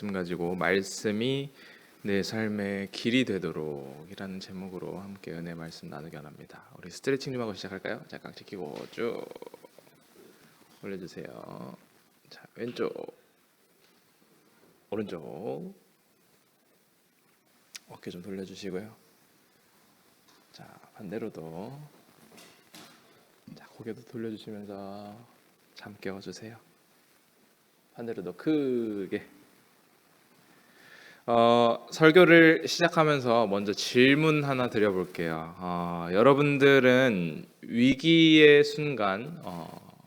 말씀 가지고 말씀이 내 삶의 길이 되도록 이라는 제목으로 함께 은혜 말씀 나누기 원합니다. 우리 스트레칭 좀 하고 시작할까요? 자, 깍지 끼고 쭉 올려주세요. 자, 왼쪽 오른쪽 어깨 좀 돌려주시고요. 자, 반대로도 자, 고개도 돌려주시면서 잠 깨워주세요. 반대로도 크게. 설교를 시작하면서 먼저 질문 하나 드려볼게요. 여러분들은 위기의 순간,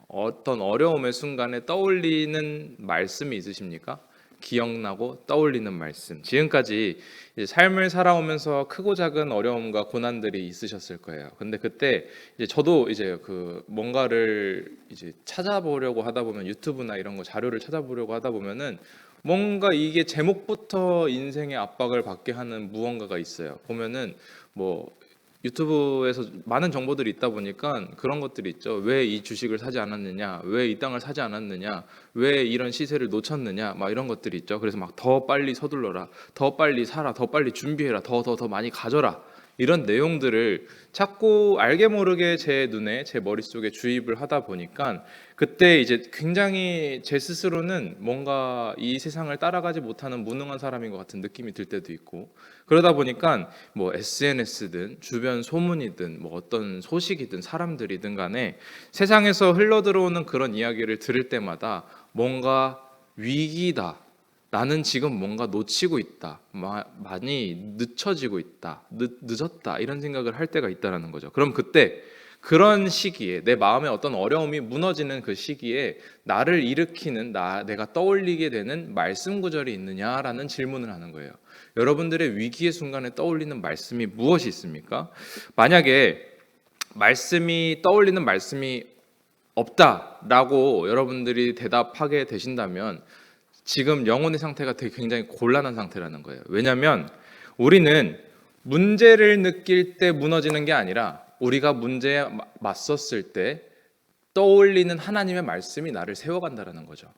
어떤 어려움의 순간에 떠올리는 말씀이 있으십니까? 기억나고 떠올리는 말씀. 지금까지 이제 삶을 살아오면서 크고 작은 어려움과 고난들이 있으셨을 거예요. 근데 그때 이제 저도 이제 그 뭔가를 이제 찾아보려고 하다 보면 유튜브나 이런 거 자료를 찾아보려고 하다 보면은 뭔가 이게 제목부터 인생의 압박을 받게 하는 무언가가 있어요. 보면은 뭐 유튜브에서 많은 정보들이 있다 보니까 그런 것들이 있죠. 왜 이 주식을 사지 않았느냐, 왜 이 땅을 사지 않았느냐, 왜 이런 시세를 놓쳤느냐, 막 이런 것들이 있죠. 그래서 막 더 빨리 서둘러라, 더 빨리 사라, 더 빨리 준비해라, 더 많이 가져라, 이런 내용들을 자꾸 알게 모르게 제 눈에, 제 머릿속에 주입을 하다 보니까 그때 이제 굉장히 제 스스로는 뭔가 이 세상을 따라가지 못하는 무능한 사람인 것 같은 느낌이 들 때도 있고, 그러다 보니까 뭐 SNS든 주변 소문이든 뭐 어떤 소식이든 사람들이든 간에 세상에서 흘러들어오는 그런 이야기를 들을 때마다 뭔가 위기다, 나는 지금 뭔가 놓치고 있다, 많이 늦춰지고 있다, 늦었다, 이런 생각을 할 때가 있다는 거죠. 그럼 그때 그런 시기에, 내 마음에 어떤 어려움이 무너지는 그 시기에 나를 일으키는, 내가 떠올리게 되는 말씀 구절이 있느냐라는 질문을 하는 거예요. 여러분들의 위기의 순간에 떠올리는 말씀이 무엇이 있습니까? 만약에 떠올리는 말씀이 없다라고 여러분들이 대답하게 되신다면 지금 영혼의 상태가 되게 굉장히 곤란한 상태라는 거예요. 왜냐하면 우리는 문제를 느낄 때 무너지는 게 아니라 우리가 문제에 맞섰을 때 떠올리는 하나님의 말씀이 나를 세워간다는 거죠.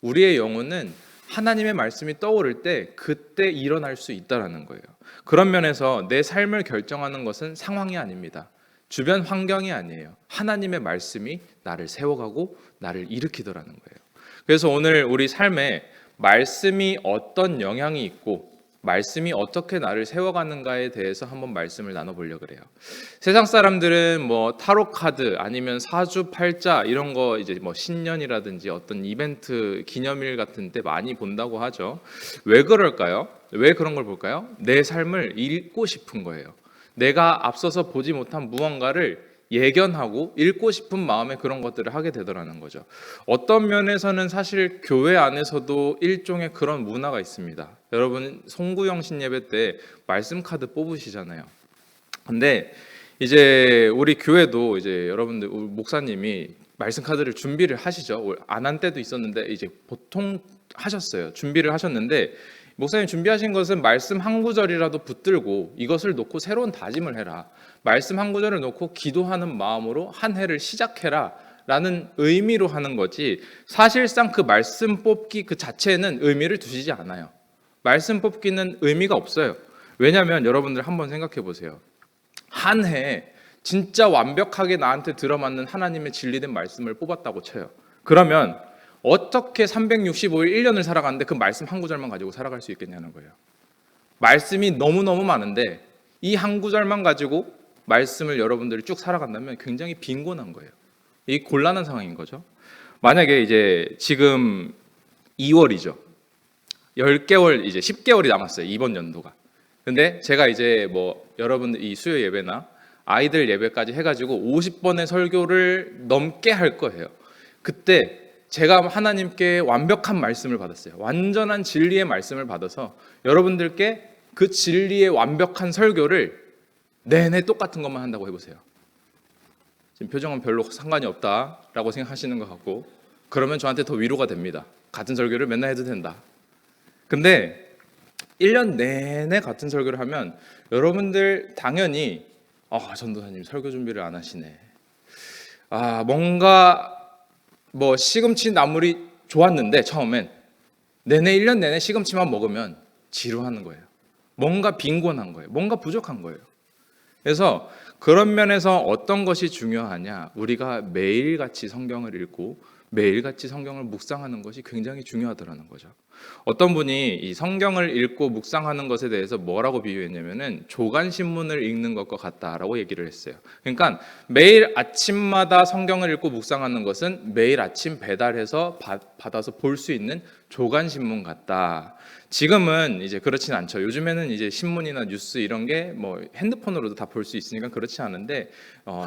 우리의 영혼은 하나님의 말씀이 떠오를 때 그때 일어날 수 있다는 거예요. 그런 면에서 내 삶을 결정하는 것은 상황이 아닙니다. 주변 환경이 아니에요. 하나님의 말씀이 나를 세워가고 나를 일으키더라는 거예요. 그래서 오늘 우리 삶에 말씀이 어떤 영향이 있고 말씀이 어떻게 나를 세워가는가에 대해서 한번 말씀을 나눠보려고 그래요. 세상 사람들은 뭐 타로 카드 아니면 사주팔자 이런 거 이제 뭐 신년이라든지 어떤 이벤트 기념일 같은 데 많이 본다고 하죠. 왜 그럴까요? 왜 그런 걸 볼까요? 내 삶을 읽고 싶은 거예요. 내가 앞서서 보지 못한 무언가를 예견하고 읽고 싶은 마음에 그런 것들을 하게 되더라는 거죠. 어떤 면에서는 사실 교회 안에서도 일종의 그런 문화가 있습니다. 여러분 송구영신 예배 때 말씀 카드 뽑으시잖아요. 근데 이제 우리 교회도 이제 여러분들 목사님이 말씀 카드를 준비를 하시죠. 안 한 때도 있었는데 이제 보통 하셨어요. 준비를 하셨는데 목사님 준비하신 것은 말씀 한 구절이라도 붙들고 이것을 놓고 새로운 다짐을 해라. 말씀 한 구절을 놓고 기도하는 마음으로 한 해를 시작해라 라는 의미로 하는 거지, 사실상 그 말씀 뽑기 그 자체는 의미를 두시지 않아요. 말씀 뽑기는 의미가 없어요. 왜냐하면 여러분들 한번 생각해 보세요. 한 해 진짜 완벽하게 나한테 들어맞는 하나님의 진리된 말씀을 뽑았다고 쳐요. 그러면 어떻게 365일 1년을 살아가는데 그 말씀 한 구절만 가지고 살아갈 수 있겠냐는 거예요. 말씀이 너무너무 많은데 이 한 구절만 가지고 말씀을 여러분들이 쭉 살아간다면 굉장히 빈곤한 거예요. 이 곤란한 상황인 거죠. 만약에 이제 지금 2월이죠. 10개월, 이제 10개월이 남았어요. 이번 연도가. 근데 제가 이제 뭐 여러분들 이 수요 예배나 아이들 예배까지 해가지고 50번의 설교를 넘게 할 거예요. 그때 제가 하나님께 완벽한 말씀을 받았어요. 완전한 진리의 말씀을 받아서 여러분들께 그 진리의 완벽한 설교를 내내 똑같은 것만 한다고 해보세요. 지금 표정은 별로 상관이 없다라고 생각하시는 것 같고, 그러면 저한테 더 위로가 됩니다. 같은 설교를 맨날 해도 된다. 근데 1년 내내 같은 설교를 하면 여러분들 당연히 전도사님 설교 준비를 안 하시네. 뭔가 뭐 시금치 나물이 좋았는데 처음엔 내내 1년 내내 시금치만 먹으면 지루하는 거예요. 뭔가 빈곤한 거예요. 뭔가 부족한 거예요. 그래서 그런 면에서 어떤 것이 중요하냐? 우리가 매일같이 성경을 읽고 매일같이 성경을 묵상하는 것이 굉장히 중요하더라는 거죠. 어떤 분이 이 성경을 읽고 묵상하는 것에 대해서 뭐라고 비유했냐면은 조간신문을 읽는 것과 같다라고 얘기를 했어요. 그러니까 매일 아침마다 성경을 읽고 묵상하는 것은 매일 아침 배달해서 받아서 볼 수 있는 조간신문 같다. 지금은 이제 그렇진 않죠. 요즘에는 이제 신문이나 뉴스 이런 게 뭐 핸드폰으로도 다 볼 수 있으니까 그렇지 않은데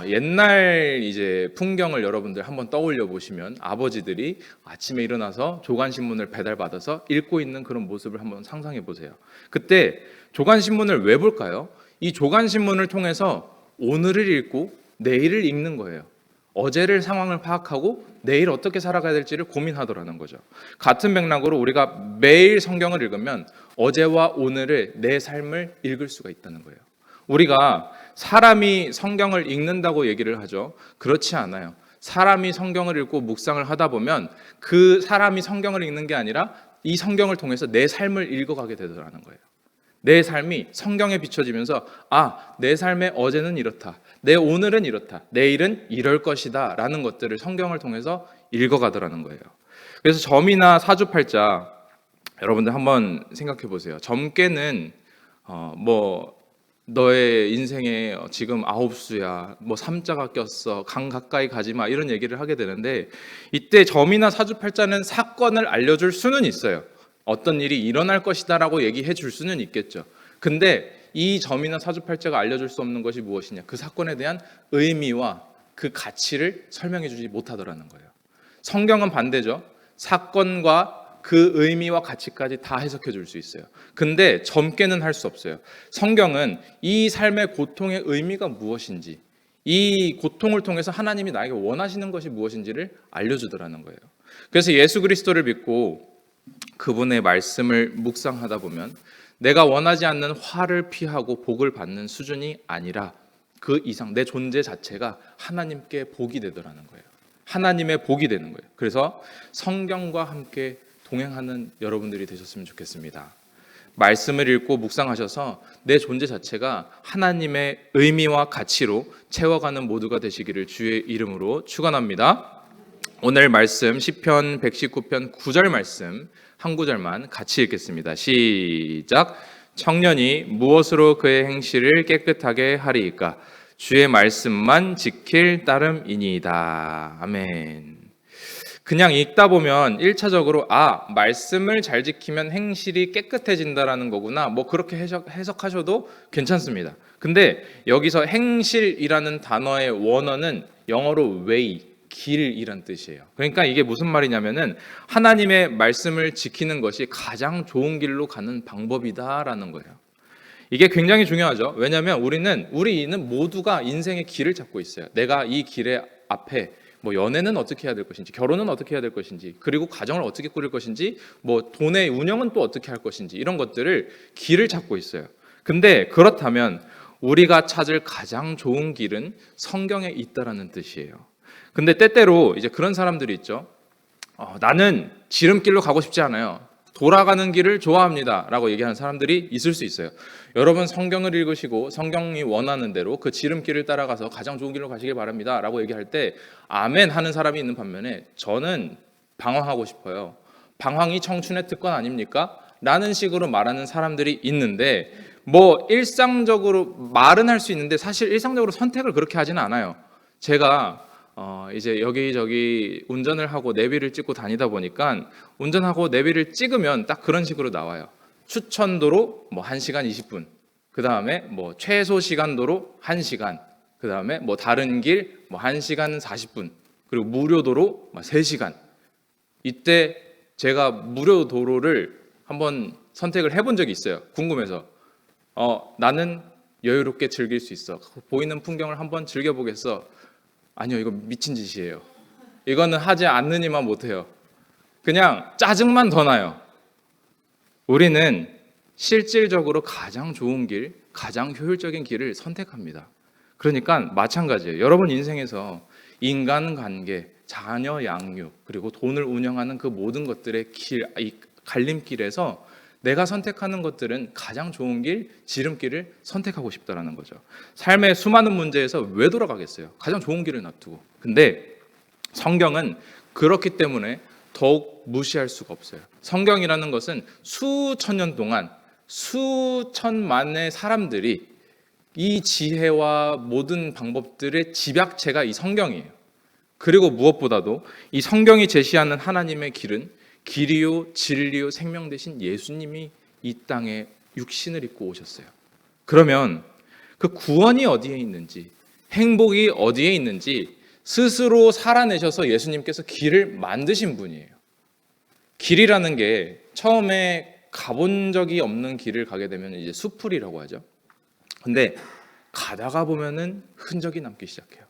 옛날 이제 풍경을 여러분들 한번 떠올려 보시면 아버지들이 아침에 일어나서 조간신문을 배달받아서 읽고 있는 그런 모습을 한번 상상해 보세요. 그때 조간신문을 왜 볼까요? 이 조간신문을 통해서 오늘을 읽고 내일을 읽는 거예요. 어제를 상황을 파악하고 내일 어떻게 살아가야 될지를 고민하더라는 거죠. 같은 맥락으로 우리가 매일 성경을 읽으면 어제와 오늘을 내 삶을 읽을 수가 있다는 거예요. 우리가 사람이 성경을 읽는다고 얘기를 하죠. 그렇지 않아요. 사람이 성경을 읽고 묵상을 하다 보면 그 사람이 성경을 읽는 게 아니라 이 성경을 통해서 내 삶을 읽어가게 되더라는 거예요. 내 삶이 성경에 비춰지면서 내 삶의 어제는 이렇다. 내 오늘은 이렇다. 내일은 이럴 것이다. 라는 것들을 성경을 통해서 읽어가더라는 거예요. 그래서 점이나 사주팔자 여러분들 한번 생각해 보세요. 점괘는 너의 인생에 지금 9수야, 3자가 꼈어, 강 가까이 가지 마 이런 얘기를 하게 되는데 이때 점이나 사주팔자는 사건을 알려줄 수는 있어요. 어떤 일이 일어날 것이다라고 얘기해 줄 수는 있겠죠. 근데 이 점이나 사주팔자가 알려줄 수 없는 것이 무엇이냐? 그 사건에 대한 의미와 그 가치를 설명해 주지 못하더라는 거예요. 성경은 반대죠. 사건과 그 의미와 가치까지 다 해석해 줄 수 있어요. 근데 점괘는 할 수 없어요. 성경은 이 삶의 고통의 의미가 무엇인지, 이 고통을 통해서 하나님이 나에게 원하시는 것이 무엇인지를 알려주더라는 거예요. 그래서 예수 그리스도를 믿고 그분의 말씀을 묵상하다 보면 내가 원하지 않는 화를 피하고 복을 받는 수준이 아니라 그 이상 내 존재 자체가 하나님께 복이 되더라는 거예요. 하나님의 복이 되는 거예요. 그래서 성경과 함께 동행하는 여러분들이 되셨으면 좋겠습니다. 말씀을 읽고 묵상하셔서 내 존재 자체가 하나님의 의미와 가치로 채워가는 모두가 되시기를 주의 이름으로 축원합니다. 오늘 말씀 시편 119편 9절 말씀 한 구절만 같이 읽겠습니다. 시작. 청년이 무엇으로 그의 행실을 깨끗하게 하리이까? 주의 말씀만 지킬 따름이니이다. 아멘. 그냥 읽다 보면 1차적으로 말씀을 잘 지키면 행실이 깨끗해진다라는 거구나. 그렇게 해석하셔도 괜찮습니다. 근데 여기서 행실이라는 단어의 원어는 영어로 way, 길이란 뜻이에요. 그러니까 이게 무슨 말이냐면은 하나님의 말씀을 지키는 것이 가장 좋은 길로 가는 방법이다라는 거예요. 이게 굉장히 중요하죠. 왜냐하면 우리는 모두가 인생의 길을 찾고 있어요. 내가 이 길의 앞에 연애는 어떻게 해야 될 것인지, 결혼은 어떻게 해야 될 것인지, 그리고 가정을 어떻게 꾸릴 것인지, 돈의 운영은 또 어떻게 할 것인지 이런 것들을 길을 찾고 있어요. 근데 그렇다면 우리가 찾을 가장 좋은 길은 성경에 있다라는 뜻이에요. 근데 때때로 이제 그런 사람들이 있죠. 나는 지름길로 가고 싶지 않아요. 돌아가는 길을 좋아합니다. 라고 얘기하는 사람들이 있을 수 있어요. 여러분 성경을 읽으시고 성경이 원하는 대로 그 지름길을 따라가서 가장 좋은 길로 가시길 바랍니다. 라고 얘기할 때 아멘 하는 사람이 있는 반면에 저는 방황하고 싶어요. 방황이 청춘의 특권 아닙니까? 라는 식으로 말하는 사람들이 있는데 일상적으로 말은 할 수 있는데 사실 일상적으로 선택을 그렇게 하지는 않아요. 제가 이제 여기저기 운전을 하고 내비를 찍고 다니다 보니까 운전하고 내비를 찍으면 딱 그런 식으로 나와요. 추천도로 1시간 20분, 그 다음에 최소 시간도로 1시간, 그 다음에 다른 길 1시간 40분, 그리고 무료도로 3시간. 이때 제가 무료도로를 한번 선택을 해본 적이 있어요. 궁금해서. 나는 여유롭게 즐길 수 있어. 보이는 풍경을 한번 즐겨보겠어. 아니요, 이거 미친 짓이에요. 이거는 하지 않느니만 못해요. 그냥 짜증만 더 나요. 우리는 실질적으로 가장 좋은 길, 가장 효율적인 길을 선택합니다. 그러니까 마찬가지예요. 여러분 인생에서 인간관계, 자녀 양육, 그리고 돈을 운영하는 그 모든 것들의 길, 갈림길에서 내가 선택하는 것들은 가장 좋은 길, 지름길을 선택하고 싶다라는 거죠. 삶의 수많은 문제에서 왜 돌아가겠어요? 가장 좋은 길을 놔두고. 근데 성경은 그렇기 때문에 더욱 무시할 수가 없어요. 성경이라는 것은 수천 년 동안 수천만의 사람들이 이 지혜와 모든 방법들의 집약체가 이 성경이에요. 그리고 무엇보다도 이 성경이 제시하는 하나님의 길은 길이요 진리요 생명 되신 예수님이 이 땅에 육신을 입고 오셨어요. 그러면 그 구원이 어디에 있는지, 행복이 어디에 있는지 스스로 살아내셔서 예수님께서 길을 만드신 분이에요. 길이라는 게 처음에 가본 적이 없는 길을 가게 되면 이제 수풀이라고 하죠. 근데 가다가 보면은 흔적이 남기 시작해요.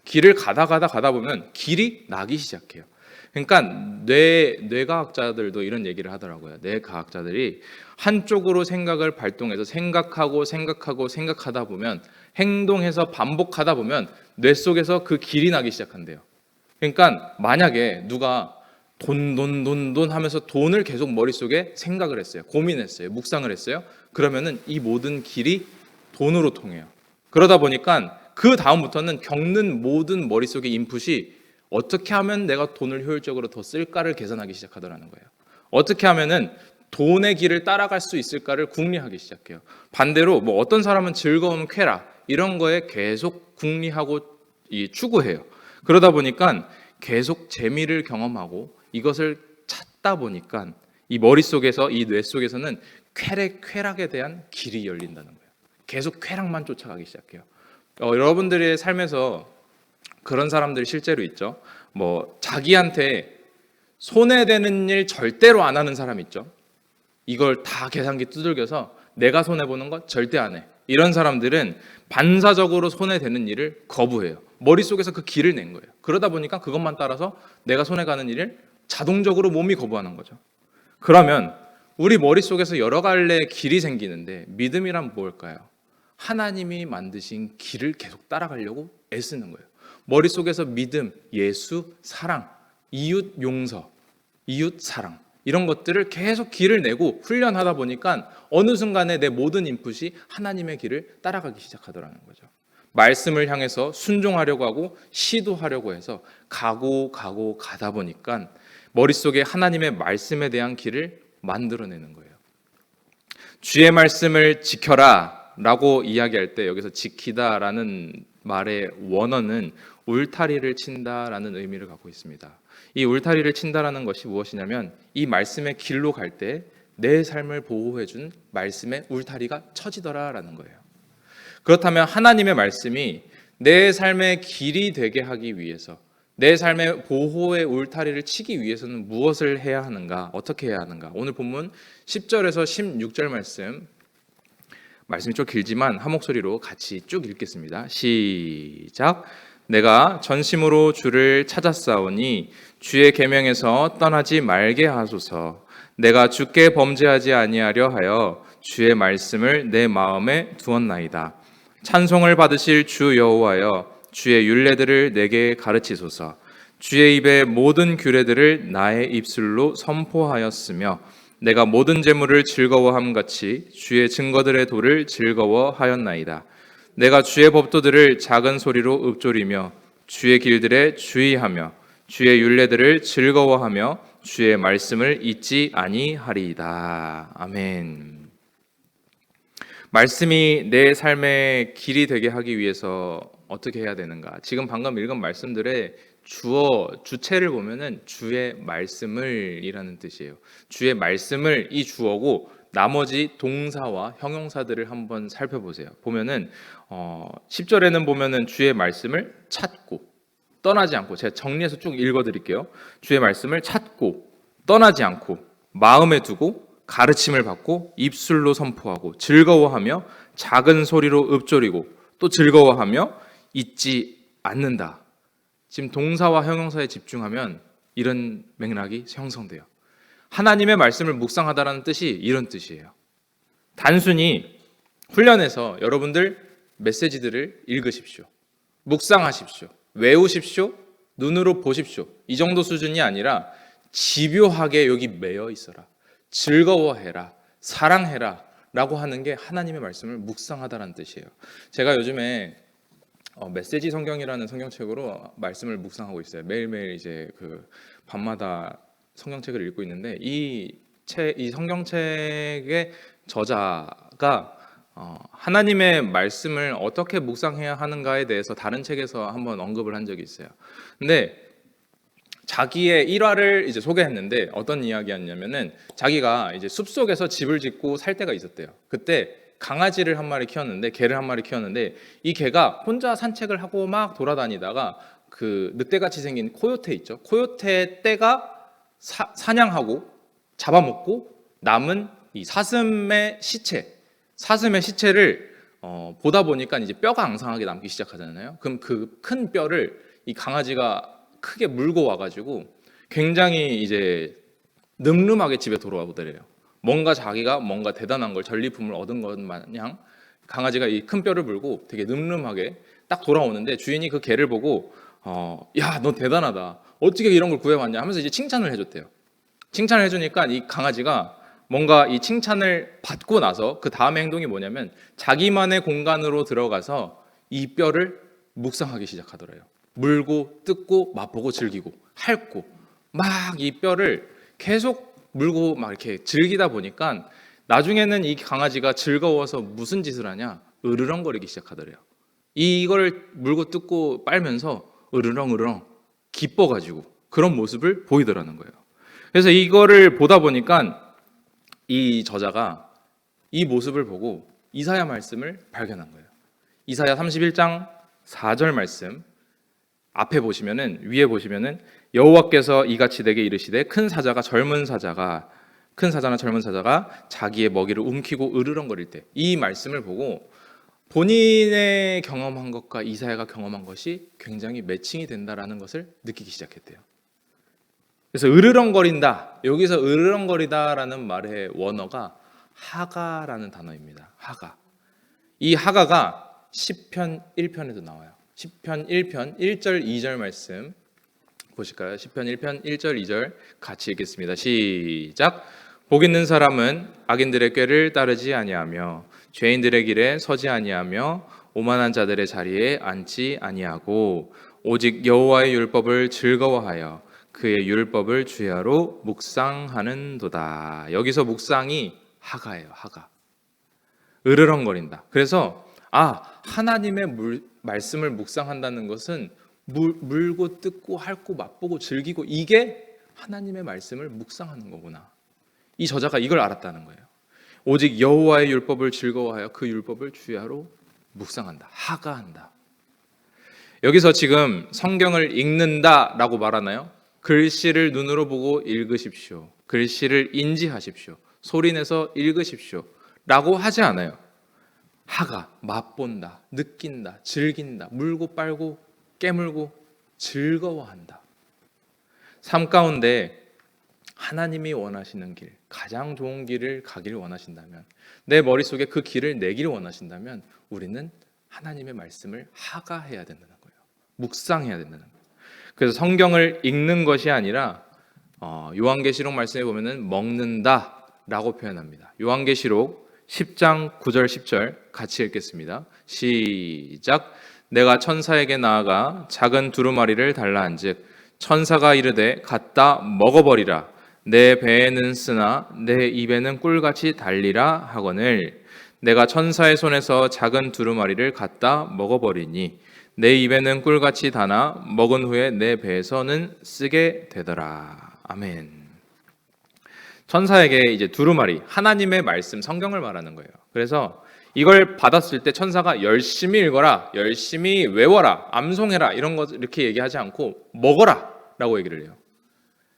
길을 가다 보면 길이 나기 시작해요. 그러니까 뇌과학자들도 이런 얘기를 하더라고요. 뇌과학자들이 한쪽으로 생각을 발동해서 생각하다 보면 행동해서 반복하다 보면 뇌 속에서 그 길이 나기 시작한대요. 그러니까 만약에 누가 돈 하면서 돈을 계속 머릿속에 생각을 했어요. 고민했어요. 묵상을 했어요. 그러면은 이 모든 길이 돈으로 통해요. 그러다 보니까 그 다음부터는 겪는 모든 머릿속의 인풋이 어떻게 하면 내가 돈을 효율적으로 더 쓸까를 계산하기 시작하더라는 거예요. 어떻게 하면은 돈의 길을 따라갈 수 있을까를 궁리하기 시작해요. 반대로 뭐 어떤 사람은 즐거움, 쾌락 이런 거에 계속 궁리하고 추구해요. 그러다 보니까 계속 재미를 경험하고 이것을 찾다 보니까 이 머릿속에서 이 뇌 속에서는 쾌락에 대한 길이 열린다는 거예요. 계속 쾌락만 쫓아가기 시작해요. 여러분들의 삶에서 그런 사람들이 실제로 있죠. 뭐 자기한테 손해되는 일 절대로 안 하는 사람 있죠. 이걸 다 계산기 두들겨서 내가 손해보는 거 절대 안 해. 이런 사람들은 반사적으로 손해되는 일을 거부해요. 머릿속에서 그 길을 낸 거예요. 그러다 보니까 그것만 따라서 내가 손해가는 일을 자동적으로 몸이 거부하는 거죠. 그러면 우리 머릿속에서 여러 갈래의 길이 생기는데 믿음이란 뭘까요? 하나님이 만드신 길을 계속 따라가려고 애쓰는 거예요. 머릿속에서 믿음, 예수, 사랑, 이웃 용서, 이웃 사랑 이런 것들을 계속 길을 내고 훈련하다 보니까 어느 순간에 내 모든 인풋이 하나님의 길을 따라가기 시작하더라는 거죠. 말씀을 향해서 순종하려고 하고 시도하려고 해서 가다 보니까 머릿속에 하나님의 말씀에 대한 길을 만들어내는 거예요. 주의 말씀을 지켜라 라고 이야기할 때 여기서 지키다라는 말의 원어는 울타리를 친다라는 의미를 갖고 있습니다. 이 울타리를 친다라는 것이 무엇이냐면 이 말씀의 길로 갈 때 내 삶을 보호해준 말씀의 울타리가 쳐지더라라는 거예요. 그렇다면 하나님의 말씀이 내 삶의 길이 되게 하기 위해서 내 삶의 보호의 울타리를 치기 위해서는 무엇을 해야 하는가? 어떻게 해야 하는가? 오늘 본문 10절에서 16절 말씀이 좀 길지만 한 목소리로 같이 쭉 읽겠습니다. 시작. 내가 전심으로 주를 찾았사오니 주의 계명에서 떠나지 말게 하소서. 내가 주께 범죄하지 아니하려 하여 주의 말씀을 내 마음에 두었나이다. 찬송을 받으실 주 여호와여 주의 율례들을 내게 가르치소서. 주의 입의 모든 규례들을 나의 입술로 선포하였으며 내가 모든 재물을 즐거워함 같이 주의 증거들의 도를 즐거워하였나이다. 내가 주의 법도들을 작은 소리로 읊조리며 주의 길들에 주의하며 주의 율례들을 즐거워하며 주의 말씀을 잊지 아니하리이다. 아멘. 말씀이 내 삶의 길이 되게 하기 위해서 어떻게 해야 되는가? 지금 방금 읽은 말씀들의 주체를 보면은 주의 말씀을이라는 뜻이에요. 주의 말씀을 이 주어고 나머지 동사와 형용사들을 한번 살펴보세요. 보면은 10절에는 보면은 주의 말씀을 찾고 떠나지 않고, 제가 정리해서 쭉 읽어드릴게요. 주의 말씀을 찾고 떠나지 않고 마음에 두고 가르침을 받고 입술로 선포하고 즐거워하며 작은 소리로 읊조리고 또 즐거워하며 잊지 않는다. 지금 동사와 형용사에 집중하면 이런 맥락이 형성돼요. 하나님의 말씀을 묵상하다라는 뜻이 이런 뜻이에요. 단순히 훈련해서 여러분들 메시지들을 읽으십시오. 묵상하십시오. 외우십시오. 눈으로 보십시오. 이 정도 수준이 아니라 집요하게 여기 매여 있어라. 즐거워해라, 사랑해라 라고 하는 게 하나님의 말씀을 묵상하다라는 뜻이에요. 제가 요즘에 메시지 성경이라는 성경책으로 말씀을 묵상하고 있어요. 매일매일 이제 그 밤마다 성경책을 읽고 있는데 이 성경책의 저자가 하나님의 말씀을 어떻게 묵상해야 하는가에 대해서 다른 책에서 한번 언급을 한 적이 있어요. 근데 자기의 일화를 이제 소개했는데 어떤 이야기였냐면은 자기가 이제 숲속에서 집을 짓고 살 때가 있었대요. 그때 강아지를 한 마리 키웠는데 개를 한 마리 키웠는데 이 개가 혼자 산책을 하고 막 돌아다니다가 그 늑대같이 생긴 코요테 있죠. 코요테 떼가 사냥하고 잡아먹고 남은 이 사슴의 시체를 보다 보니까 이제 뼈가 앙상하게 남기 시작하잖아요. 그럼 그 큰 뼈를 이 강아지가 크게 물고 와가지고 굉장히 이제 늠름하게 집에 돌아와 보더래요. 자기가 뭔가 대단한 걸 전리품을 얻은 것 마냥 강아지가 이 큰 뼈를 물고 되게 늠름하게 딱 돌아오는데 주인이 그 개를 보고 야, 너 대단하다. 어떻게 이런 걸 구해왔냐 하면서 이제 칭찬을 해줬대요. 칭찬을 해주니까 이 강아지가 뭔가 이 칭찬을 받고 나서 그 다음의 행동이 뭐냐면 자기만의 공간으로 들어가서 이 뼈를 묵상하기 시작하더래요. 물고 뜯고 맛보고 즐기고 핥고 막 이 뼈를 계속 물고 막 이렇게 즐기다 보니까 나중에는 이 강아지가 즐거워서 무슨 짓을 하냐? 으르렁거리기 시작하더래요. 이걸 물고 뜯고 빨면서 으르렁으르렁 기뻐가지고 그런 모습을 보이더라는 거예요. 그래서 이거를 보다 보니까 이 저자가 이 모습을 보고 이사야 말씀을 발견한 거예요. 이사야 31장 4절 말씀 앞에 보시면은 위에 보시면은 여호와께서 이같이 내게 이르시되 큰 사자나 젊은 사자가 자기의 먹이를 움키고 으르렁거릴 때 이 말씀을 보고 본인의 경험한 것과 이사야가 경험한 것이 굉장히 매칭이 된다라는 것을 느끼기 시작했대요. 그래서 으르렁거린다. 여기서 으르렁거리다라는 말의 원어가 하가라는 단어입니다. 하가. 이 하가가 시편 1편에도 나와요. 시편 1편 1절 2절 말씀 보실까요? 시편 1편 1절 2절 같이 읽겠습니다. 시작. 복 있는 사람은 악인들의 꾀를 따르지 아니하며 죄인들의 길에 서지 아니하며 오만한 자들의 자리에 앉지 아니하고 오직 여호와의 율법을 즐거워하여 그의 율법을 주야로 묵상하는도다. 여기서 묵상이 하가예요. 하가. 으르렁거린다. 그래서 하나님의 말씀을 묵상한다는 것은 물고 뜯고 핥고 맛보고 즐기고 이게 하나님의 말씀을 묵상하는 거구나. 이 저자가 이걸 알았다는 거예요. 오직 여호와의 율법을 즐거워하여 그 율법을 주야로 묵상한다. 하가한다. 여기서 지금 성경을 읽는다라고 말하나요? 글씨를 눈으로 보고 읽으십시오. 글씨를 인지하십시오. 소리내서 읽으십시오. 라고 하지 않아요. 하가, 맛본다, 느낀다, 즐긴다, 물고 빨고 깨물고 즐거워한다. 삶 가운데 하나님이 원하시는 길, 가장 좋은 길을 가기를 원하신다면, 내 머릿속에 그 길을 내기를 원하신다면 우리는 하나님의 말씀을 하가해야 된다는 거예요. 묵상해야 된다는 거예요. 그래서 성경을 읽는 것이 아니라 요한계시록 말씀에 보면은 먹는다라고 표현합니다. 요한계시록 10장 9절 10절 같이 읽겠습니다. 시작. 내가 천사에게 나아가 작은 두루마리를 달라 한즉 천사가 이르되 갖다 먹어버리라. 내 배에는 쓰나 내 입에는 꿀같이 달리라 하거늘 내가 천사의 손에서 작은 두루마리를 갖다 먹어버리니 내 입에는 꿀같이 다나 먹은 후에 내 배에서는 쓰게 되더라. 아멘. 천사에게 이제 두루마리, 하나님의 말씀, 성경을 말하는 거예요. 그래서 이걸 받았을 때 천사가 열심히 읽어라, 열심히 외워라, 암송해라 이런 것 이렇게 얘기하지 않고 먹어라 라고 얘기를 해요.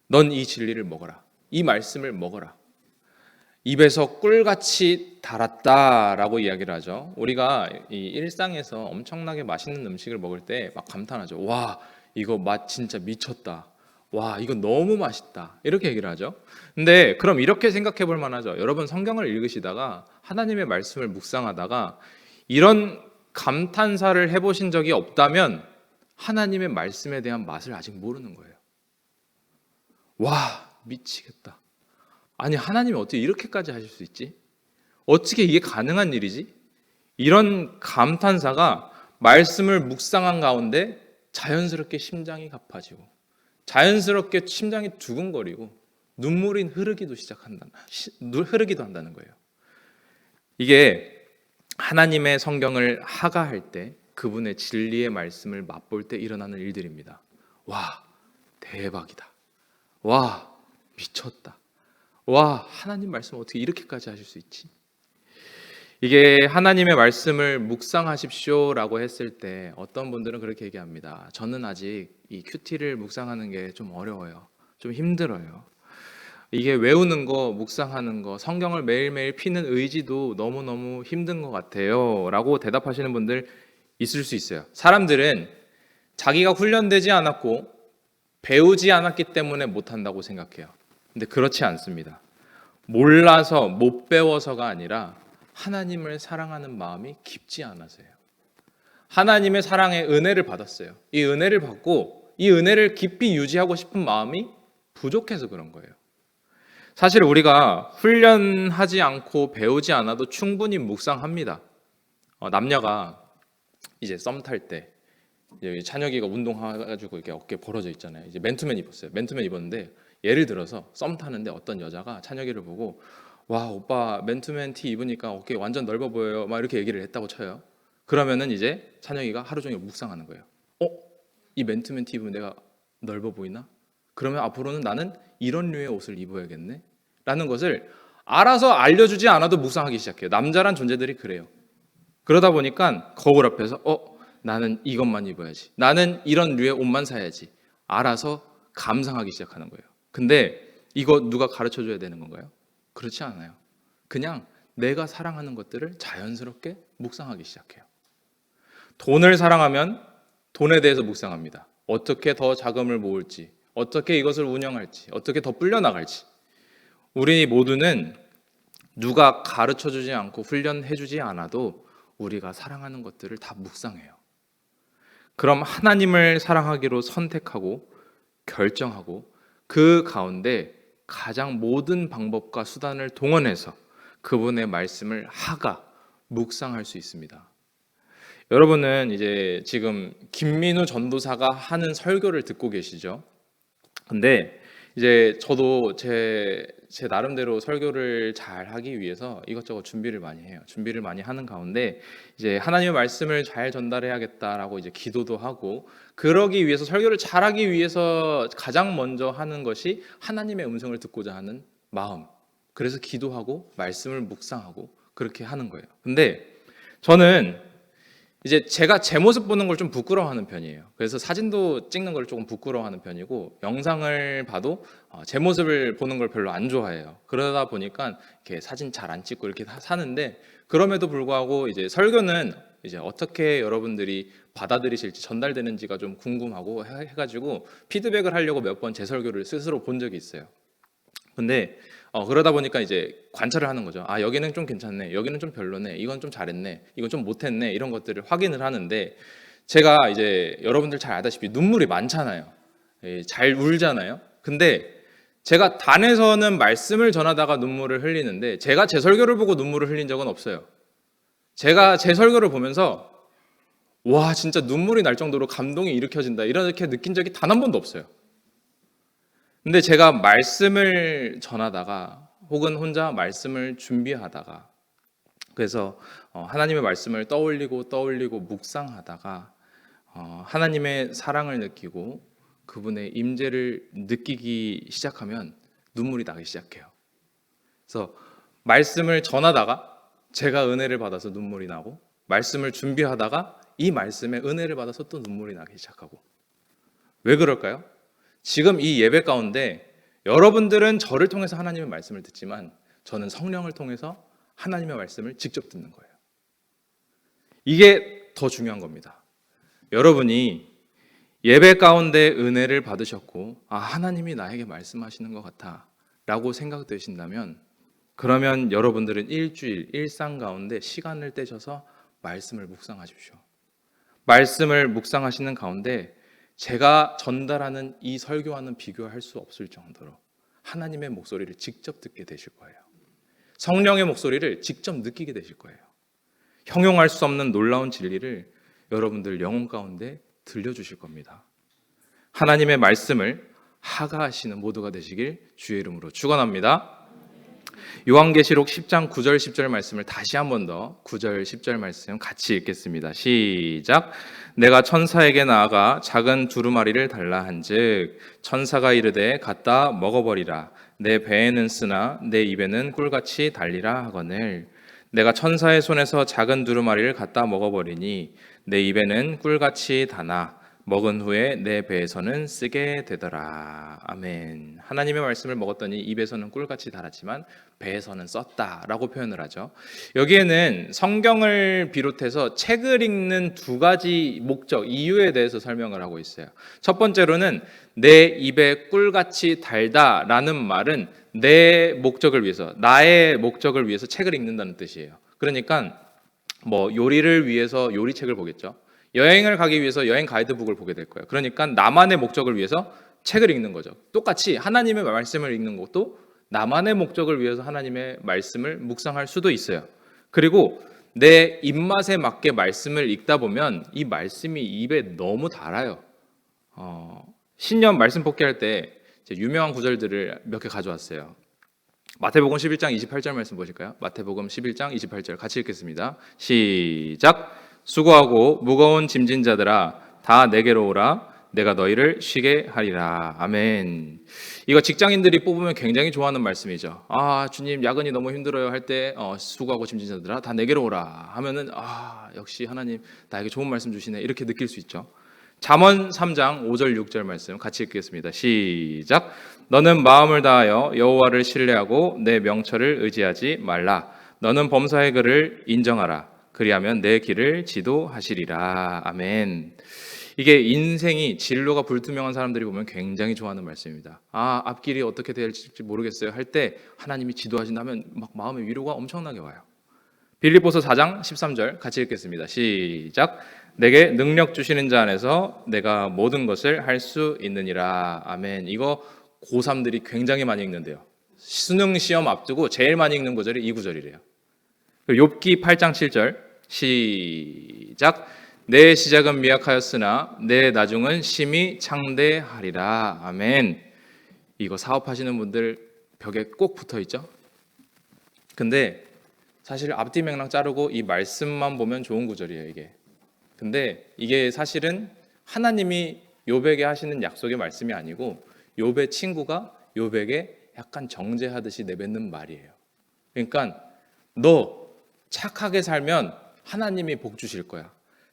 넌 이 진리를 먹어라. 이 말씀을 먹어라. 입에서 꿀같이 달았다라고 이야기를 하죠. 우리가 이 일상에서 엄청나게 맛있는 음식을 먹을 때 막 감탄하죠. 와, 이거 맛 진짜 미쳤다. 와, 이거 너무 맛있다. 이렇게 얘기를 하죠. 근데 그럼 이렇게 생각해 볼 만하죠. 여러분 성경을 읽으시다가 하나님의 말씀을 묵상하다가 이런 감탄사를 해보신 적이 없다면 하나님의 말씀에 대한 맛을 아직 모르는 거예요. 와, 미치겠다. 아니, 하나님이 어떻게 이렇게까지 하실 수 있지? 어떻게 이게 가능한 일이지? 이런 감탄사가 말씀을 묵상한 가운데 자연스럽게 심장이 가빠지고 자연스럽게 심장이 두근거리고 눈물이 흐르기도 한다는 거예요. 이게 하나님의 성경을 하가할 때 그분의 진리의 말씀을 맛볼 때 일어나는 일들입니다. 와, 대박이다. 와, 미쳤다. 와, 하나님 말씀 어떻게 이렇게까지 하실 수 있지? 이게 하나님의 말씀을 묵상하십시오라고 했을 때 어떤 분들은 그렇게 얘기합니다. 저는 아직 이 큐티를 묵상하는 게 좀 어려워요. 좀 힘들어요. 이게 외우는 거, 묵상하는 거, 성경을 매일매일 피는 의지도 너무너무 힘든 것 같아요 라고 대답하시는 분들 있을 수 있어요. 사람들은 자기가 훈련되지 않았고 배우지 않았기 때문에 못한다고 생각해요. 근데 그렇지 않습니다. 몰라서 못 배워서가 아니라 하나님을 사랑하는 마음이 깊지 않아서요. 하나님의 사랑의 은혜를 받았어요. 이 은혜를 받고 이 은혜를 깊이 유지하고 싶은 마음이 부족해서 그런 거예요. 사실 우리가 훈련하지 않고 배우지 않아도 충분히 묵상합니다. 남녀가 이제 썸 탈 때 찬혁이가 운동해가지고 이렇게 어깨 벌어져 있잖아요. 이제 맨투맨 입었어요. 맨투맨 입었는데 예를 들어서 썸 타는데 어떤 여자가 찬혁이를 보고 와, 오빠 맨투맨 티 입으니까 어깨 완전 넓어 보여요. 막 이렇게 얘기를 했다고 쳐요. 그러면은 이제 찬혁이가 하루 종일 묵상하는 거예요. 이 맨투맨 티 입으면 내가 넓어 보이나? 그러면 앞으로는 나는 이런 류의 옷을 입어야겠네? 라는 것을 알아서 알려주지 않아도 묵상하기 시작해요. 남자란 존재들이 그래요. 그러다 보니까 거울 앞에서 나는 이것만 입어야지. 나는 이런 류의 옷만 사야지. 알아서 감상하기 시작하는 거예요. 근데 이거 누가 가르쳐줘야 되는 건가요? 그렇지 않아요. 그냥 내가 사랑하는 것들을 자연스럽게 묵상하기 시작해요. 돈을 사랑하면 돈에 대해서 묵상합니다. 어떻게 더 자금을 모을지, 어떻게 이것을 운영할지, 어떻게 더 불려나갈지. 우리 모두는 누가 가르쳐주지 않고 훈련해주지 않아도 우리가 사랑하는 것들을 다 묵상해요. 그럼 하나님을 사랑하기로 선택하고 결정하고 그 가운데 가장 모든 방법과 수단을 동원해서 그분의 말씀을 묵상할 수 있습니다. 여러분은 이제 지금 김민우 전도사가 하는 설교를 듣고 계시죠? 근데 이제 저도 제 나름대로 설교를 잘 하기 위해서 이것저것 준비를 많이 해요. 준비를 많이 하는 가운데 이제 하나님의 말씀을 잘 전달해야겠다라고 이제 기도도 하고 그러기 위해서 설교를 잘하기 위해서 가장 먼저 하는 것이 하나님의 음성을 듣고자 하는 마음. 그래서 기도하고 말씀을 묵상하고 그렇게 하는 거예요. 근데 저는 이제 제가 제 모습 보는 걸 좀 부끄러워하는 편이에요. 그래서 사진도 찍는 걸 조금 부끄러워하는 편이고 영상을 봐도 제 모습을 보는 걸 별로 안 좋아해요. 그러다 보니까 이렇게 사진 잘 안 찍고 이렇게 사는데 그럼에도 불구하고 이제 설교는 이제 어떻게 여러분들이 받아들이실지 전달되는지가 좀 궁금하고 해가지고 피드백을 하려고 몇 번 제 설교를 스스로 본 적이 있어요. 근데 그러다 보니까 이제 관찰을 하는 거죠. 아, 여기는 좀 괜찮네, 여기는 좀 별로네, 이건 좀 잘했네, 이건 좀 못했네, 이런 것들을 확인을 하는데 제가 이제 여러분들 잘 알다시피 눈물이 많잖아요. 잘 울잖아요. 근데 제가 단에서는 말씀을 전하다가 눈물을 흘리는데 제가 제 설교를 보고 눈물을 흘린 적은 없어요. 제가 제 설교를 보면서 와, 진짜 눈물이 날 정도로 감동이 일으켜진다 이렇게 느낀 적이 단 한 번도 없어요. 근데 제가 말씀을 전하다가 혹은 혼자 말씀을 준비하다가 그래서 하나님의 말씀을 떠올리고 묵상하다가 하나님의 사랑을 느끼고 그분의 임재를 느끼기 시작하면 눈물이 나기 시작해요. 그래서 말씀을 전하다가 제가 은혜를 받아서 눈물이 나고 말씀을 준비하다가 이 말씀에 은혜를 받아서 또 눈물이 나기 시작하고 왜 그럴까요? 지금 이 예배 가운데 여러분들은 저를 통해서 하나님의 말씀을 듣지만 저는 성령을 통해서 하나님의 말씀을 직접 듣는 거예요. 이게 더 중요한 겁니다. 여러분이 예배 가운데 은혜를 받으셨고 하나님이 나에게 말씀하시는 것 같아 라고 생각되신다면 그러면 여러분들은 일주일, 일상 가운데 시간을 떼셔서 말씀을 묵상하십시오. 말씀을 묵상하시는 가운데 제가 전달하는 이 설교와는 비교할 수 없을 정도로 하나님의 목소리를 직접 듣게 되실 거예요. 성령의 목소리를 직접 느끼게 되실 거예요. 형용할 수 없는 놀라운 진리를 여러분들 영혼 가운데 들려주실 겁니다. 하나님의 말씀을 하가하시는 모두가 되시길 주의 이름으로 축원합니다. 요한계시록 10장 9절 10절 말씀을 다시 한 번 더 9절 10절 말씀 같이 읽겠습니다. 시작. 내가 천사에게 나아가 작은 두루마리를 달라 한즉 천사가 이르되 갖다 먹어버리라. 내 배에는 쓰나 내 입에는 꿀같이 달리라 하거늘 내가 천사의 손에서 작은 두루마리를 갖다 먹어버리니 내 입에는 꿀같이 다나 먹은 후에 내 배에서는 쓰게 되더라. 아멘. 하나님의 말씀을 먹었더니 입에서는 꿀같이 달았지만 배에서는 썼다라고 표현을 하죠. 여기에는 성경을 비롯해서 책을 읽는 두 가지 목적, 이유에 대해서 설명을 하고 있어요. 첫 번째로는 내 입에 꿀같이 달다라는 말은 내 목적을 위해서, 나의 목적을 위해서 책을 읽는다는 뜻이에요. 그러니까 뭐 요리를 위해서 요리책을 보겠죠. 여행을 가기 위해서 여행 가이드북을 보게 될 거예요. 그러니까 나만의 목적을 위해서 책을 읽는 거죠. 똑같이 하나님의 말씀을 읽는 것도 나만의 목적을 위해서 하나님의 말씀을 묵상할 수도 있어요. 그리고 내 입맛에 맞게 말씀을 읽다 보면 이 말씀이 입에 너무 달아요. 신년 말씀 복귀할 때 유명한 구절들을 몇 개 가져왔어요. 마태복음 11장 28절 말씀 보실까요? 마태복음 11장 28절 같이 읽겠습니다. 시작. 수고하고 무거운 짐진 자들아 다 내게로 오라. 내가 너희를 쉬게 하리라. 아멘. 이거 직장인들이 뽑으면 굉장히 좋아하는 말씀이죠. 아 주님 야근이 너무 힘들어요 할 때 수고하고 짐진 자들아 다 내게로 오라 하면은 역시 하나님 나에게 좋은 말씀 주시네 이렇게 느낄 수 있죠. 잠언 3장 5절 6절 말씀 같이 읽겠습니다. 시작. 너는 마음을 다하여 여호와를 신뢰하고 내 명철을 의지하지 말라. 너는 범사의 글을 인정하라. 그리하면 내 길을 지도하시리라. 아멘. 이게 인생이 진로가 불투명한 사람들이 보면 굉장히 좋아하는 말씀입니다. 앞길이 어떻게 될지 모르겠어요 할 때 하나님이 지도하신다면 막 마음의 위로가 엄청나게 와요. 빌립보서 4장 13절 같이 읽겠습니다. 시작. 내게 능력 주시는 자 안에서 내가 모든 것을 할 수 있느니라. 아멘. 이거 고3들이 굉장히 많이 읽는데요. 수능 시험 앞두고 제일 많이 읽는 구절이 이 구절이래요. 욥기 8장 7절 시작. 내 시작은 미약하였으나 내 나중은 심히 창대하리라. 아멘. 이거 사업하시는 분들 벽에 꼭 붙어있죠. 근데 사실 앞뒤 맥락 자르고 이 말씀만 보면 좋은 구절이에요 이게. 근데 이게 사실은 하나님이 욥에게 하시는 약속의 말씀이 아니고 욥의 친구가 욥에게 약간 정죄하듯이 내뱉는 말이에요. 그러니까 너 착하게 살면 하나님이 복 주실 거야.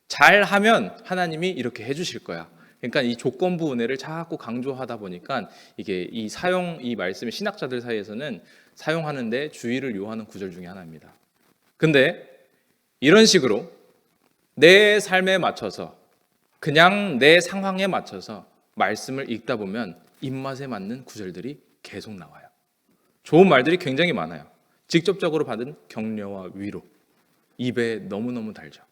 잘하면 하나님이 이렇게 해주실 거야. 그러니까 이 조건부 은혜를 자꾸 강조하다 보니까 이게 이 말씀이 신학자들 사이에서는 사용하는데 주의를 요하는 구절 중에 하나입니다. 근데 이런 식으로 내 삶에 맞춰서 그냥 내 상황에 맞춰서 말씀을 읽다 보면 입맛에 맞는 구절들이 계속 나와요. 좋은 말들이 굉장히 많아요. 직접적으로 받은 격려와 위로. 입에 너무너무 달죠.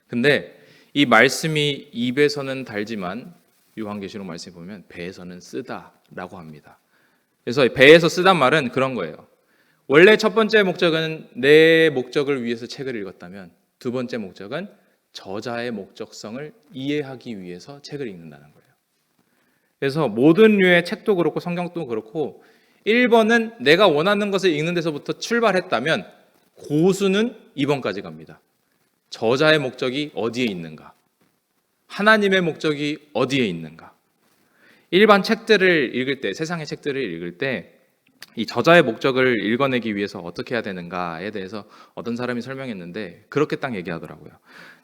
근데 이 말씀이 입에서는 달지만 요한계시록 말씀에 보면 배에서는 쓰다라고 합니다. 그래서 배에서 쓰단 말은 그런 거예요. 원래 첫 번째 목적은 내 목적을 위해서 책을 읽었다면 두 번째 목적은 저자의 목적성을 이해하기 위해서 책을 읽는다는 거예요. 그래서 모든 류의 책도 그렇고 성경도 그렇고 1번은 내가 원하는 것을 읽는 데서부터 출발했다면 고수는 2번까지 갑니다. 저자의 목적이 어디에 있는가? 하나님의 목적이 어디에 있는가? 일반 책들을 읽을 때, 세상의 책들을 읽을 때 이 저자의 목적을 읽어내기 위해서 어떻게 해야 되는가에 대해서 어떤 사람이 설명했는데 그렇게 딱 얘기하더라고요.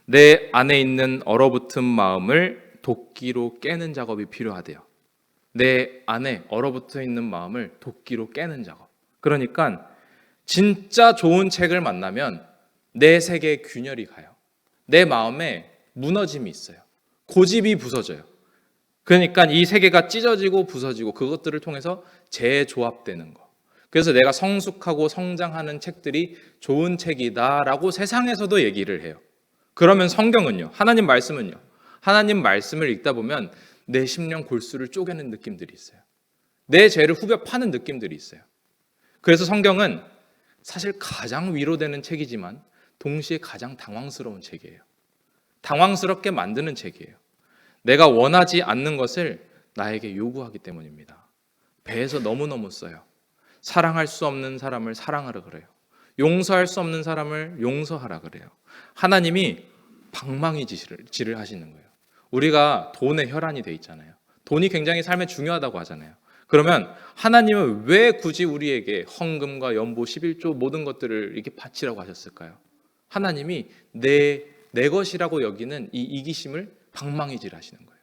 내 안에 있는 얼어붙은 마음을 도끼로 깨는 작업이 필요하대요. 내 안에 얼어붙어 있는 마음을 도끼로 깨는 작업. 그러니까 진짜 좋은 책을 만나면 내 세계에 균열이 가요. 내 마음에 무너짐이 있어요. 고집이 부서져요. 그러니까 이 세계가 찢어지고 부서지고 그것들을 통해서 재조합되는 거. 그래서 내가 성숙하고 성장하는 책들이 좋은 책이다라고 세상에서도 얘기를 해요. 그러면 성경은요? 하나님 말씀은요? 하나님 말씀을 읽다 보면 내 심령 골수를 쪼개는 느낌들이 있어요. 내 죄를 후벼 파는 느낌들이 있어요. 그래서 성경은 사실 가장 위로되는 책이지만 동시에 가장 당황스러운 책이에요. 당황스럽게 만드는 책이에요. 내가 원하지 않는 것을 나에게 요구하기 때문입니다. 배에서 너무너무 써요. 사랑할 수 없는 사람을 사랑하라 그래요. 용서할 수 없는 사람을 용서하라 그래요. 하나님이 방망이질을 하시는 거예요. 우리가 돈에 혈안이 돼 있잖아요. 돈이 굉장히 삶에 중요하다고 하잖아요. 그러면 하나님은 왜 굳이 우리에게 헌금과 연보 11조 모든 것들을 이렇게 바치라고 하셨을까요? 하나님이 내 것이라고 여기는 이 이기심을 방망이질 하시는 거예요.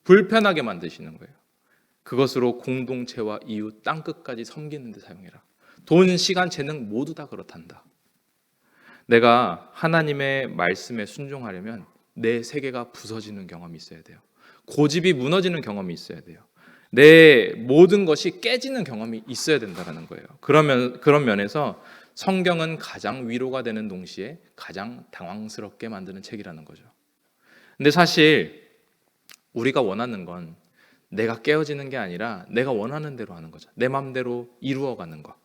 불편하게 만드시는 거예요. 그것으로 공동체와 이웃 땅끝까지 섬기는 데 사용해라. 돈, 시간, 재능 모두 다 그렇단다. 내가 하나님의 말씀에 순종하려면 내 세계가 부서지는 경험이 있어야 돼요. 고집이 무너지는 경험이 있어야 돼요. 내 모든 것이 깨지는 경험이 있어야 된다는 거예요. 그런 면에서 성경은 가장 위로가 되는 동시에 가장 당황스럽게 만드는 책이라는 거죠. 근데 사실 우리가 원하는 건 내가 깨어지는 게 아니라 내가 원하는 대로 하는 거죠. 내 마음대로 이루어가는 거.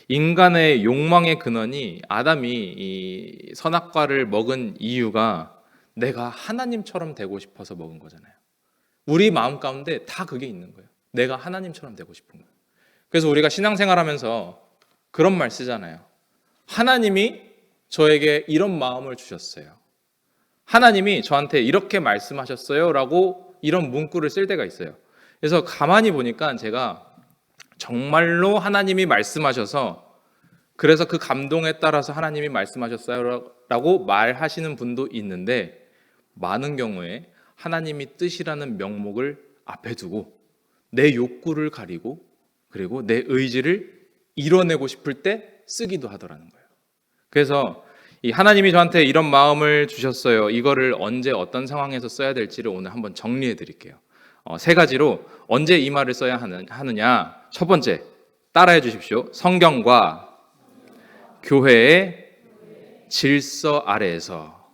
인간의 욕망의 근원이 아담이 이 선악과를 먹은 이유가 내가 하나님처럼 되고 싶어서 먹은 거잖아요. 우리 마음 가운데 다 그게 있는 거예요. 내가 하나님처럼 되고 싶은 거예요. 그래서 우리가 신앙생활하면서 그런 말 쓰잖아요. 하나님이 저에게 이런 마음을 주셨어요. 하나님이 저한테 이렇게 말씀하셨어요 라고 이런 문구를 쓸 때가 있어요. 그래서 가만히 보니까 제가 정말로 하나님이 말씀하셔서 그래서 그 감동에 따라서 하나님이 말씀하셨어요 라고 말하시는 분도 있는데 많은 경우에 하나님이 뜻이라는 명목을 앞에 두고 내 욕구를 가리고 그리고 내 의지를 이뤄내고 싶을 때 쓰기도 하더라는 거예요. 그래서 이 하나님이 저한테 이런 마음을 주셨어요. 이거를 언제 어떤 상황에서 써야 될지를 오늘 한번 정리해 드릴게요. 세 가지로 언제 이 말을 써야 하느냐. 첫 번째, 따라해 주십시오. 성경과 교회의 질서 아래에서.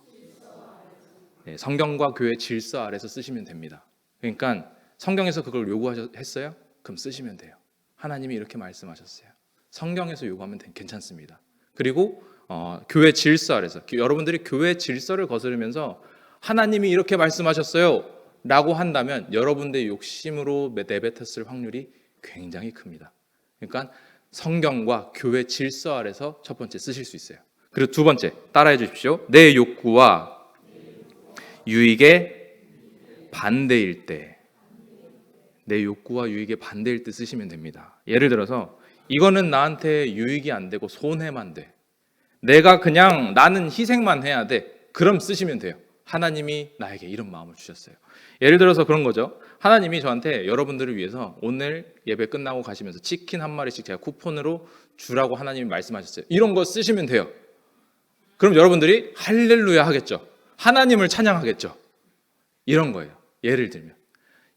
네, 성경과 교회 질서 아래에서 쓰시면 됩니다. 그러니까 성경에서 그걸 요구했어요? 그럼 쓰시면 돼요. 하나님이 이렇게 말씀하셨어요. 성경에서 요구하면 괜찮습니다. 그리고 교회 질서 아래서 여러분들이 교회 질서를 거스르면서 하나님이 이렇게 말씀하셨어요 라고 한다면 여러분들의 욕심으로 내뱉었을 확률이 굉장히 큽니다. 그러니까 성경과 교회 질서 아래서 첫 번째 쓰실 수 있어요. 그리고 두 번째 따라해 주십시오. 내 욕구와 유익에 반대일 때, 내 욕구와 유익에 반대일 때 쓰시면 됩니다. 예를 들어서 이거는 나한테 유익이 안 되고 손해만 돼. 내가 그냥 나는 희생만 해야 돼. 그럼 쓰시면 돼요. 하나님이 나에게 이런 마음을 주셨어요. 예를 들어서 그런 거죠. 하나님이 저한테 여러분들을 위해서 오늘 예배 끝나고 가시면서 치킨 한 마리씩 제가 쿠폰으로 주라고 하나님이 말씀하셨어요. 이런 거 쓰시면 돼요. 그럼 여러분들이 할렐루야 하겠죠. 하나님을 찬양하겠죠. 이런 거예요. 예를 들면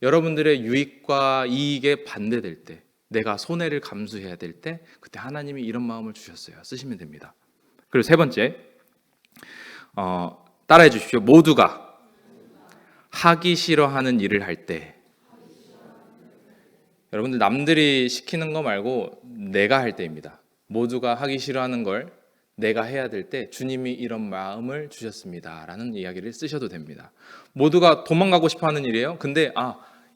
여러분들의 유익과 이익에 반대될 때, 내가 손해를 감수해야 될 때 그때 하나님이 이런 마음을 주셨어요. 쓰시면 됩니다. 그리고 세 번째, 따라해 주십시오. 모두가 하기 싫어하는 일을 할 때, 여러분들 남들이 시키는 거 말고 내가 할 때입니다. 모두가 하기 싫어하는 걸 내가 해야 될 때 주님이 이런 마음을 주셨습니다 라는 이야기를 쓰셔도 됩니다. 모두가 도망가고 싶어하는 일이에요. 근데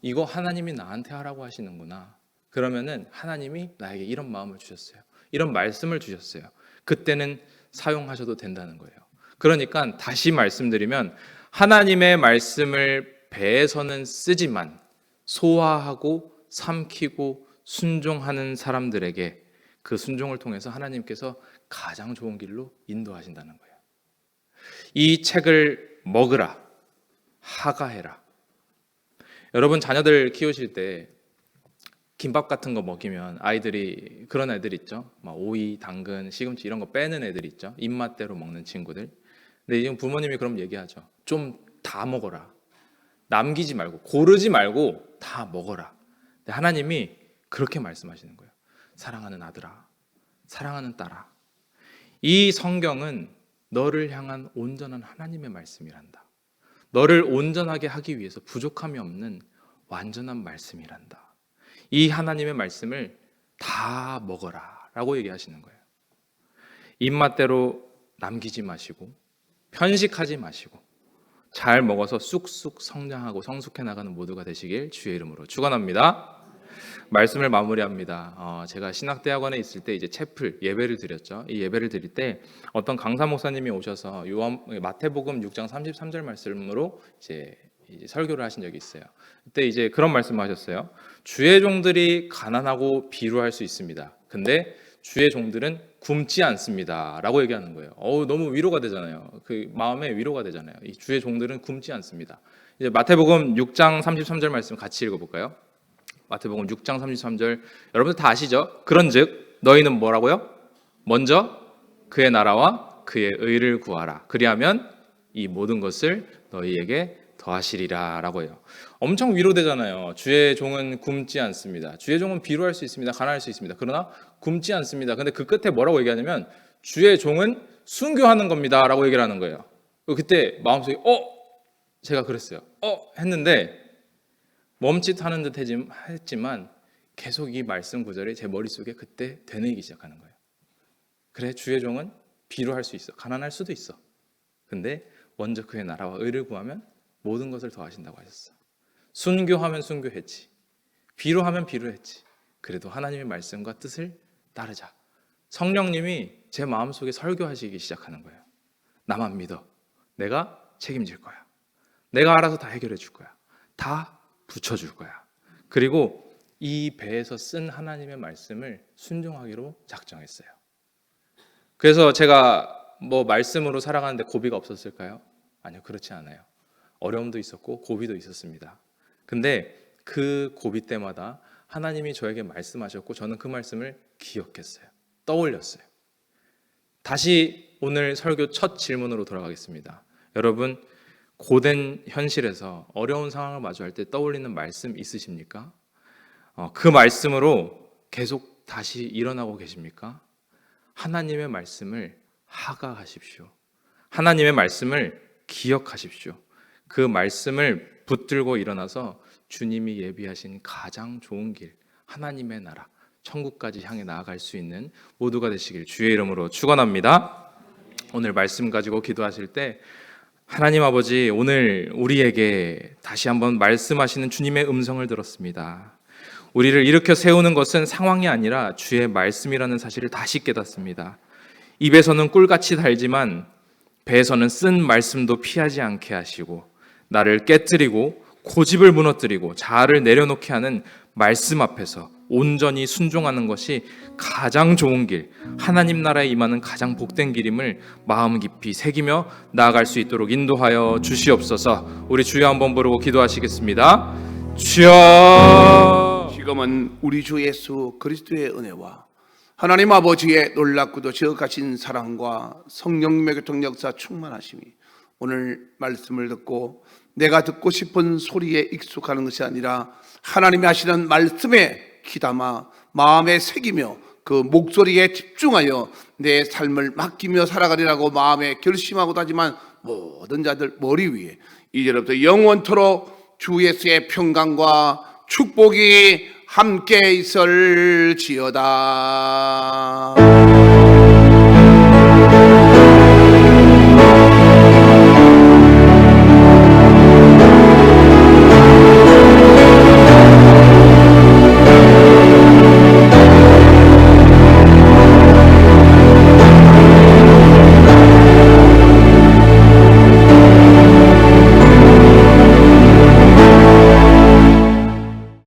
이거 하나님이 나한테 하라고 하시는구나. 그러면은 하나님이 나에게 이런 마음을 주셨어요. 이런 말씀을 주셨어요. 그때는 사용하셔도 된다는 거예요. 그러니까 다시 말씀드리면 하나님의 말씀을 배에서는 쓰지만 소화하고 삼키고 순종하는 사람들에게 그 순종을 통해서 하나님께서 가장 좋은 길로 인도하신다는 거예요. 이 책을 먹으라, 하가해라. 여러분 자녀들 키우실 때 김밥 같은 거 먹이면 아이들이 그런 애들 있죠. 막 오이, 당근, 시금치 이런 거 빼는 애들 있죠. 입맛대로 먹는 친구들. 근데 지금 부모님이 그럼 얘기하죠. 좀 다 먹어라. 남기지 말고 고르지 말고 다 먹어라. 근데 하나님이 그렇게 말씀하시는 거예요. 사랑하는 아들아, 사랑하는 딸아. 이 성경은 너를 향한 온전한 하나님의 말씀이란다. 너를 온전하게 하기 위해서 부족함이 없는 완전한 말씀이란다. 이 하나님의 말씀을 다 먹어라 라고 얘기하시는 거예요. 입맛대로 남기지 마시고 편식하지 마시고 잘 먹어서 쑥쑥 성장하고 성숙해 나가는 모두가 되시길 주의 이름으로 축원합니다. 말씀을 마무리합니다. 제가 신학대학원에 있을 때 이제 채플 예배를 드렸죠. 이 예배를 드릴 때 어떤 강사 목사님이 오셔서 마태복음 6장 33절 말씀으로 이제 설교를 하신 적이 있어요. 그때 이제 그런 말씀하셨어요. 주의 종들이 가난하고 비루할 수 있습니다. 근데 주의 종들은 굶지 않습니다라고 얘기하는 거예요. 너무 위로가 되잖아요. 그 마음에 위로가 되잖아요. 이 주의 종들은 굶지 않습니다. 이제 마태복음 6장 33절 말씀 같이 읽어볼까요? 마태복음 6장 33절 여러분들 다 아시죠? 그런즉 너희는 뭐라고요? 먼저 그의 나라와 그의 의를 구하라. 그리하면 이 모든 것을 너희에게 더하시리라 라고 해요. 엄청 위로되잖아요. 주의 종은 굶지 않습니다. 주의 종은 비루할 수 있습니다. 가난할 수 있습니다. 그러나 굶지 않습니다. 근데 그 끝에 뭐라고 얘기하냐면 주의 종은 순교하는 겁니다 라고 얘기를 하는 거예요. 그때 마음속에 제가 그랬어요. 했는데 멈칫하는 듯 했지만 계속 이 말씀 구절이 제 머릿속에 그때 되뇌이기 시작하는 거예요. 그래, 주의 종은 비루할 수 있어. 가난할 수도 있어. 근데 먼저 그의 나라와 의를 구하면 모든 것을 더하신다고 하셨어. 순교하면 순교했지. 비루하면 비루했지. 그래도 하나님의 말씀과 뜻을 따르자. 성령님이 제 마음속에 설교하시기 시작하는 거예요. 나만 믿어. 내가 책임질 거야. 내가 알아서 다 해결해 줄 거야. 다 붙여줄 거야. 그리고 이 배에서 쓴 하나님의 말씀을 순종하기로 작정했어요. 그래서 제가 말씀으로 살아가는데 고비가 없었을까요? 아니요, 그렇지 않아요. 어려움도 있었고 고비도 있었습니다. 근데 그 고비 때마다 하나님이 저에게 말씀하셨고 저는 그 말씀을 기억했어요. 떠올렸어요. 다시 오늘 설교 첫 질문으로 돌아가겠습니다. 여러분, 고된 현실에서 어려운 상황을 마주할 때 떠올리는 말씀 있으십니까? 그 말씀으로 계속 다시 일어나고 계십니까? 하나님의 말씀을 하가하십시오. 하나님의 말씀을 기억하십시오. 그 말씀을 붙들고 일어나서 주님이 예비하신 가장 좋은 길, 하나님의 나라, 천국까지 향해 나아갈 수 있는 모두가 되시길 주의 이름으로 축원합니다. 오늘 말씀 가지고 기도하실 때 하나님 아버지, 오늘 우리에게 다시 한번 말씀하시는 주님의 음성을 들었습니다. 우리를 일으켜 세우는 것은 상황이 아니라 주의 말씀이라는 사실을 다시 깨닫습니다. 입에서는 꿀같이 달지만 배에서는 쓴 말씀도 피하지 않게 하시고 나를 깨뜨리고 고집을 무너뜨리고 자아를 내려놓게 하는 말씀 앞에서 온전히 순종하는 것이 가장 좋은 길, 하나님 나라에 임하는 가장 복된 길임을 마음 깊이 새기며 나아갈 수 있도록 인도하여 주시옵소서. 우리 주여 한번 부르고 기도하시겠습니다. 주여. 지금은 우리 주 예수 그리스도의 은혜와 하나님 아버지의 놀랍고도 지극하신 사랑과 성령님의 교통 역사 충만하심이 오늘 말씀을 듣고 내가 듣고 싶은 소리에 익숙하는 것이 아니라 하나님이 하시는 말씀에 귀담아 마음에 새기며 그 목소리에 집중하여 내 삶을 맡기며 살아가리라고 마음에 결심하고 하지만 모든 자들 머리 위에 이제부터 영원토록 주 예수의 평강과 축복이 함께 있을지어다.